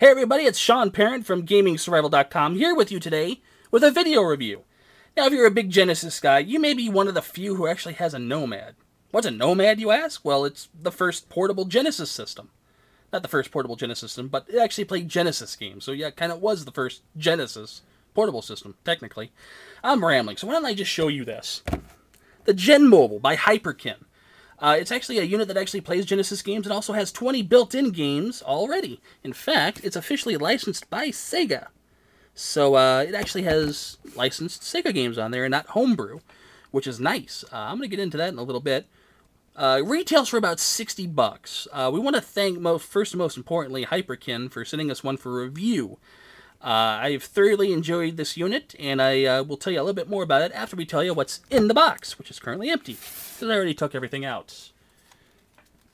Hey everybody, it's Sean Parent from GamingSurvival.com here with you today with a video review. Now if you're a big Genesis guy, you may be one of the few who actually has a Nomad. What's a Nomad, you ask? Well, it's the first portable Genesis system. Not the first portable Genesis system, but it actually played Genesis games. So yeah, it kind of was the first Genesis portable system, technically. I'm rambling, so why don't I just show you this. The Gen Mobile by Hyperkin. It's actually a unit that actually plays Genesis games and also has 20 built-in games already. In fact, it's officially licensed by Sega. So it actually has licensed Sega games on there and not homebrew, which is nice. I'm going to get into that in a little bit. Retails for about $60. We want to thank, first and most importantly, Hyperkin for sending us one for review. I've thoroughly enjoyed this unit, and I will tell you a little bit more about it after we tell you what's in the box, which is currently empty, because I already took everything out.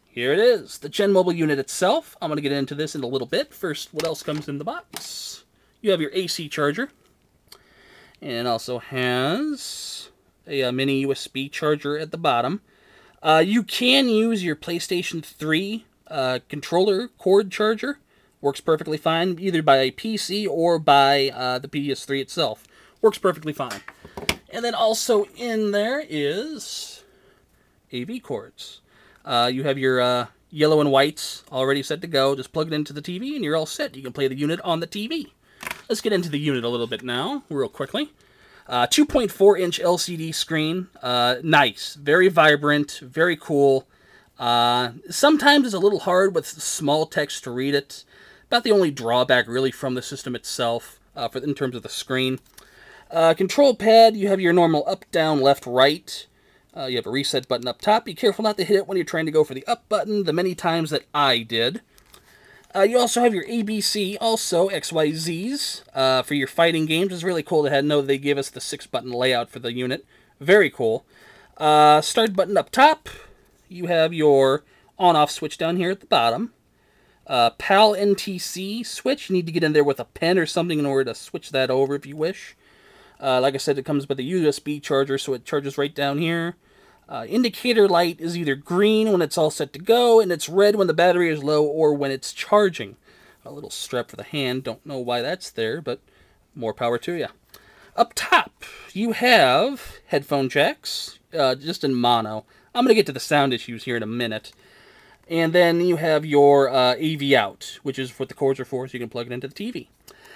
Here it is, the Gen Mobile unit itself. I'm going to get into this in a little bit. First, what else comes in the box? You have your AC charger, and it also has a mini USB charger at the bottom. You can use your PlayStation 3 controller cord charger. Works perfectly fine, either by a PC or by the PS3 itself. Works perfectly fine. And then also in there is AV cords. You have your yellow and whites already set to go. Just plug it into the TV and you're all set. You can play the unit on the TV. Let's get into the unit a little bit now, real quickly. 2.4-inch LCD screen. Nice. Very vibrant. Very cool. Sometimes it's a little hard with small text to read it. About the only drawback, really, from the system itself, in terms of the screen. Control pad, you have your normal up, down, left, right. You have a reset button up top. Be careful not to hit it when you're trying to go for the up button, the many times that I did. You also have your ABC, also XYZs, for your fighting games. It's really cool to know they give us the 6-button layout for the unit. Very cool. Start button up top. You have your on-off switch down here at the bottom. PAL NTC switch. You need to get in there with a pen or something in order to switch that over if you wish. Like I said, it comes with a USB charger, so it charges right down here. Indicator light is either green when it's all set to go, and it's red when the battery is low or when it's charging. A little strap for the hand. Don't know why that's there, but more power to you. Up top, you have headphone jacks, just in mono. I'm going to get to the sound issues here in a minute. And then you have your AV out, which is what the cords are for, so you can plug it into the TV.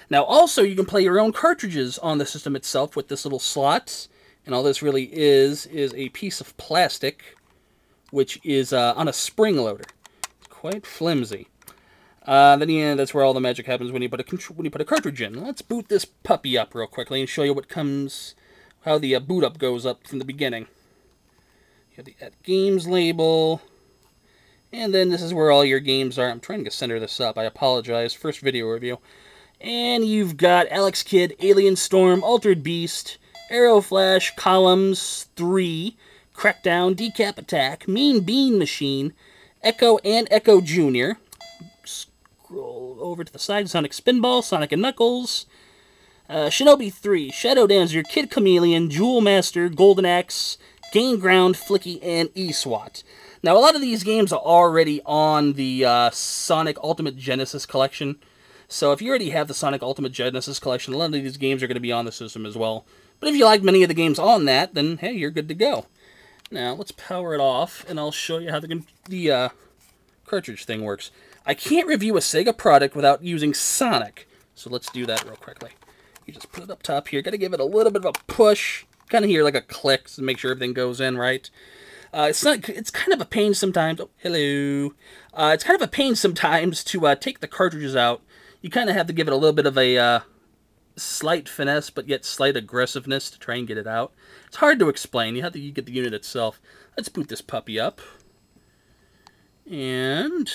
Now, also, you can play your own cartridges on the system itself with this little slot. And all this really is a piece of plastic, which is on a spring loader. It's quite flimsy. Then yeah, that's where all the magic happens when you put a cartridge in. Let's boot this puppy up real quickly and show you how the boot up goes up from the beginning. You have the At Games label. And then this is where all your games are. I'm trying to center this up. I apologize. First video review. And you've got Alex Kidd, Alien Storm, Altered Beast, Arrow Flash, Columns 3, Crackdown, Decap Attack, Mean Bean Machine, Echo and Echo Jr. Scroll over to the side. Sonic Spinball, Sonic and Knuckles, Shinobi 3, Shadow Dancer, Kid Chameleon, Jewel Master, Golden Axe, Gain Ground, Flicky, and E-SWAT. Now, a lot of these games are already on the Sonic Ultimate Genesis Collection. So if you already have the Sonic Ultimate Genesis Collection, a lot of these games are going to be on the system as well. But if you like many of the games on that, then hey, you're good to go. Now, let's power it off, and I'll show you how the cartridge thing works. I can't review a Sega product without using Sonic. So let's do that real quickly. You just put it up top here. Got to give it a little bit of a push. Kind of hear like a click to make sure everything goes in right. It's kind of a pain sometimes. Oh, hello. It's kind of a pain sometimes to take the cartridges out. You kind of have to give it a little bit of a slight finesse, but yet slight aggressiveness to try and get it out. It's hard to explain. You have to get the unit itself. Let's boot this puppy up. And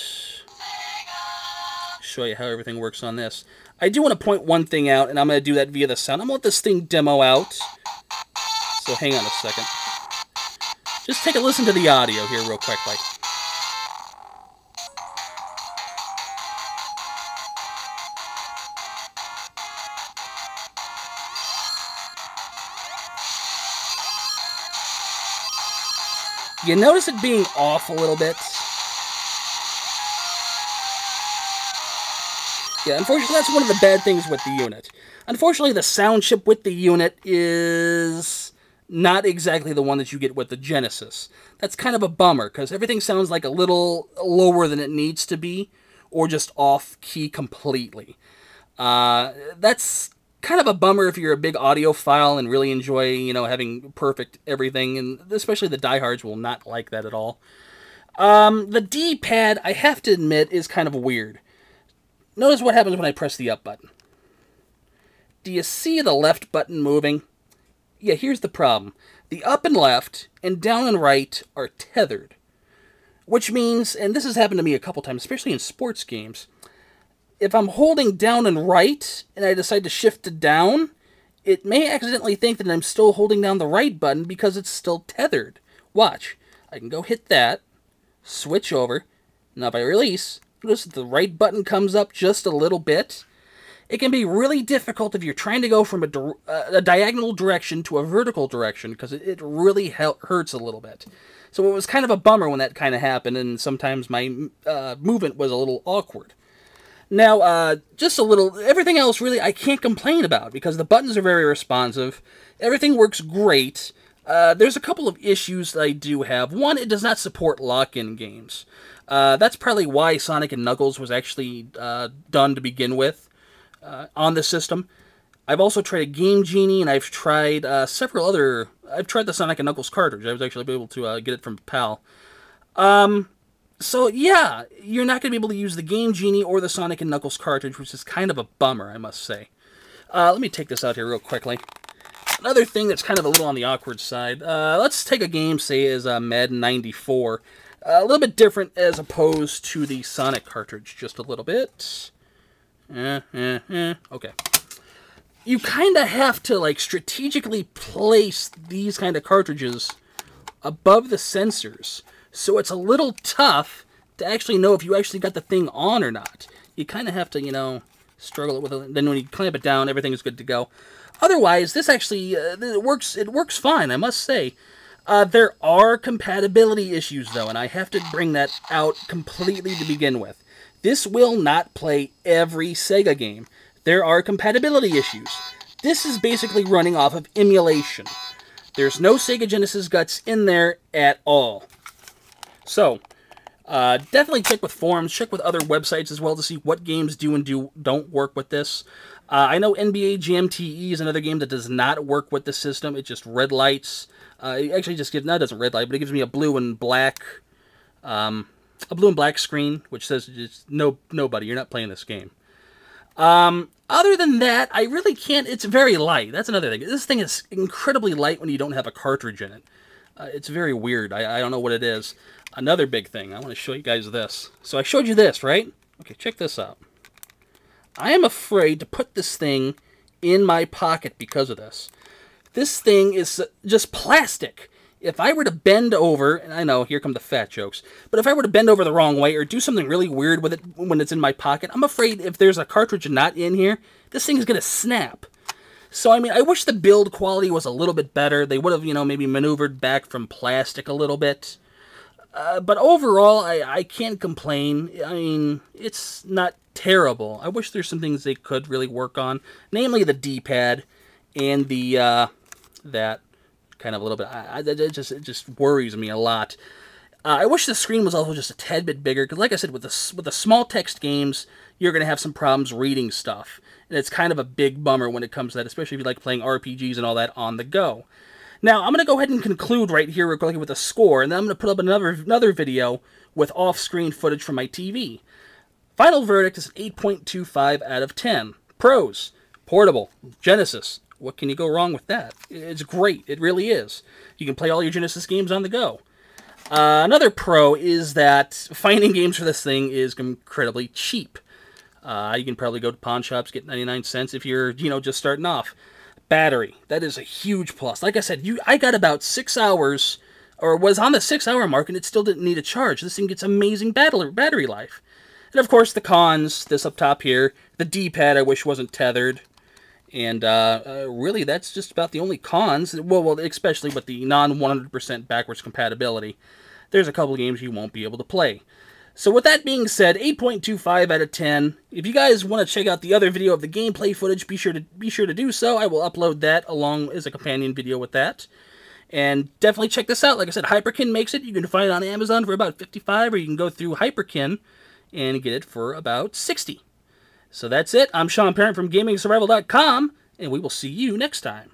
show you how everything works on this. I do want to point one thing out, and I'm going to do that via the sound. I'm going to let this thing demo out. So hang on a second. Just take a listen to the audio here real quickly. You notice it being off a little bit? Yeah, unfortunately, that's one of the bad things with the unit. Unfortunately, the sound chip with the unit is not exactly the one that you get with the Genesis. That's kind of a bummer, because everything sounds like a little lower than it needs to be, or just off-key completely. That's kind of a bummer if you're a big audiophile and really enjoy, having perfect everything, and especially the diehards will not like that at all. The D-pad, I have to admit, is kind of weird. Notice what happens when I press the up button. Do you see the left button moving? Yeah, here's the problem. The up and left and down and right are tethered. Which means, and this has happened to me a couple times, especially in sports games, if I'm holding down and right and I decide to shift to down, it may accidentally think that I'm still holding down the right button because it's still tethered. Watch. I can go hit that, switch over. Now if I release, notice that the right button comes up just a little bit. It can be really difficult if you're trying to go from a diagonal direction to a vertical direction, because it really hurts a little bit. So it was kind of a bummer when that kind of happened, and sometimes my movement was a little awkward. Now, just a little, everything else really I can't complain about, because the buttons are very responsive. Everything works great. There's a couple of issues that I do have. One, it does not support lock-in games. That's probably why Sonic & Knuckles was actually done to begin with on the system. I've also tried a Game Genie, and I've tried several other... I've tried the Sonic & Knuckles cartridge. I was actually able to get it from PAL. So, yeah, you're not going to be able to use the Game Genie or the Sonic & Knuckles cartridge, which is kind of a bummer, I must say. Let me take this out here real quickly. Another thing that's kind of a little on the awkward side. Let's take a game, say, as Madden 94. A little bit different as opposed to the Sonic cartridge, just a little bit. Okay. You kind of have to, like, strategically place these kind of cartridges above the sensors. So it's a little tough to actually know if you actually got the thing on or not. You kind of have to, struggle with it. Then when you clamp it down, everything is good to go. Otherwise, this actually, it works fine, I must say. There are compatibility issues, though, and I have to bring that out completely to begin with. This will not play every Sega game. There are compatibility issues. This is basically running off of emulation. There's no Sega Genesis guts in there at all. So, definitely check with forums, check with other websites as well to see what games do and don't work with this. I know NBA Jam TE is another game that does not work with the system. It just red lights. It actually just gives, no, it doesn't red light, but it gives me a blue and black screen, which says just nobody, you're not playing this game. Other than that, I really can't, it's very light. That's another thing. This thing is incredibly light when you don't have a cartridge in it. It's very weird. I don't know what it is. Another big thing, I want to show you guys this. So I showed you this, right? Okay, check this out. I am afraid to put this thing in my pocket because of this. This thing is just plastic. If I were to bend over, and I know, here come the fat jokes, but if I were to bend over the wrong way or do something really weird with it when it's in my pocket, I'm afraid if there's a cartridge not in here, this thing is going to snap. So, I mean, I wish the build quality was a little bit better. They would have, maybe maneuvered back from plastic a little bit. But overall, I can't complain. I mean, it's not terrible. I wish there's some things they could really work on, namely the D-pad and the, that kind of a little bit, it just worries me a lot. I wish the screen was also just a tad bit bigger, because like I said, with the small text games, you're going to have some problems reading stuff. And it's kind of a big bummer when it comes to that, especially if you like playing RPGs and all that on the go. Now, I'm going to go ahead and conclude right here real quickly with a score, and then I'm going to put up another video with off-screen footage from my TV. Final verdict is an 8.25 out of 10. Pros: portable, Genesis. What can you go wrong with that? It's great. It really is. You can play all your Genesis games on the go. Another pro is that finding games for this thing is incredibly cheap. You can probably go to pawn shops, get 99 cents if you're, just starting off. Battery. That is a huge plus. Like I said, I got about 6 hours, or was on the 6-hour mark, and it still didn't need a charge. This thing gets amazing battery life. And of course, the cons, this up top here, the D-pad I wish wasn't tethered. And really, that's just about the only cons. Well, especially with the non-100% backwards compatibility. There's a couple games you won't be able to play. So with that being said, 8.25 out of 10. If you guys want to check out the other video of the gameplay footage, be sure to do so. I will upload that along as a companion video with that. And definitely check this out. Like I said, Hyperkin makes it. You can find it on Amazon for about $55, or you can go through Hyperkin and get it for about $60. So that's it. I'm Sean Parent from GamingSurvival.com, and we will see you next time.